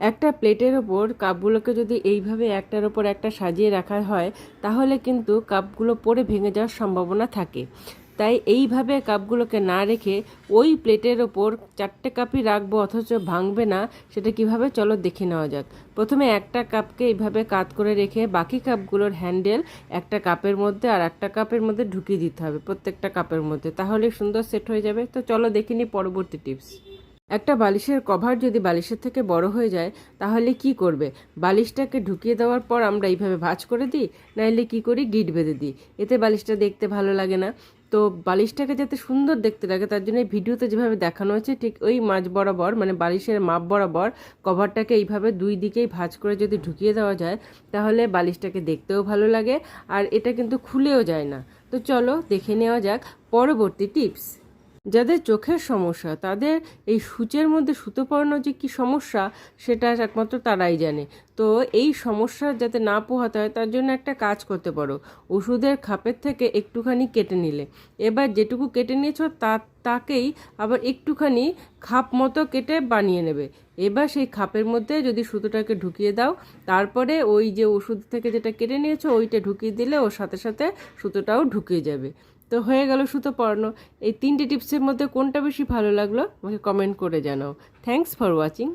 একটা প্লেটের ওপর কাপগুলোকে যদি এইভাবে একটার ওপর একটা সাজিয়ে রাখা হয় তাহলে কিন্তু কাপগুলো পড়ে ভেঙে যাওয়ার সম্ভাবনা থাকে। তাই এইভাবে কাপগুলোকে না রেখে ওই প্লেটের ওপর 4টে কাপই রাখবো অথচ ভাঙবে না, সেটা কিভাবে চলো দেখে নেওয়া যাক। প্রথমে একটা কাপকে এইভাবে কাত করে রেখে বাকি কাপগুলোর হ্যান্ডেল একটা কাপের মধ্যে আর একটা কাপের মধ্যে ঢুকিয়ে দিতে হবে, প্রত্যেকটা কাপের মধ্যে, তাহলে সুন্দর সেট হয়ে যাবে। তো চলো দেখে নিই পরবর্তী টিপস। একটা বালিশের কভার যদি বালিশের থেকে বড় হয়ে যায় তাহলে কি করবে? বালিশটাকে ঢুকিয়ে দেওয়ার পর আমরা এইভাবে ভাঁজ করে দিই, নাইলে কি করি, গিঁট বেঁধে দিই। এতে বালিশটা দেখতে ভালো লাগে না। তো বালিশটাকে যাতে সুন্দর দেখতে লাগে তার জন্য ভিডিওতে যেভাবে দেখানো হয়েছে ঠিক ওই মাঝ বরাবর, মানে বালিশের মাপ বরাবর কভারটাকে এইভাবে দুই দিকেই ভাঁজ করে যদি ঢুকিয়ে দেওয়া যায় তাহলে বালিশটাকে দেখতেও ভালো লাগে আর এটা কিন্তু খুলেও যায় না। তো চলো দেখে নেওয়া যাক পরবর্তী টিপস। যাদের চোখের সমস্যা তাদের এই সূচের মধ্যে সুতো পরানো যে কী সমস্যা সেটা একমাত্র তারাই জানে। তো এই সমস্যা যাতে না পোহাতে হয় তার জন্য একটা কাজ করতে পারো। ওষুধের খাপের থেকে একটুখানি কেটে নিলে, এবার যেটুকু কেটে নিয়েছো তাকেই আবার একটুখানি খাপ মতো কেটে বানিয়ে নেবে। এবার সেই খাপের মধ্যে যদি সুতোটাকে ঢুকিয়ে দাও, তারপরে ওই যে ওষুধ থেকে যেটা কেটে নিয়েছো ওইটা ঢুকিয়ে দিলে ওর সাথে সাথে সুতোটাও ঢুকিয়ে যাবে। তো হয়ে গেল সুতো পরানো। এই 3টে টিপসের মধ্যে কোনটা বেশি ভালো লাগলো আমাকে কমেন্ট করে জানাও। Thanks for watching.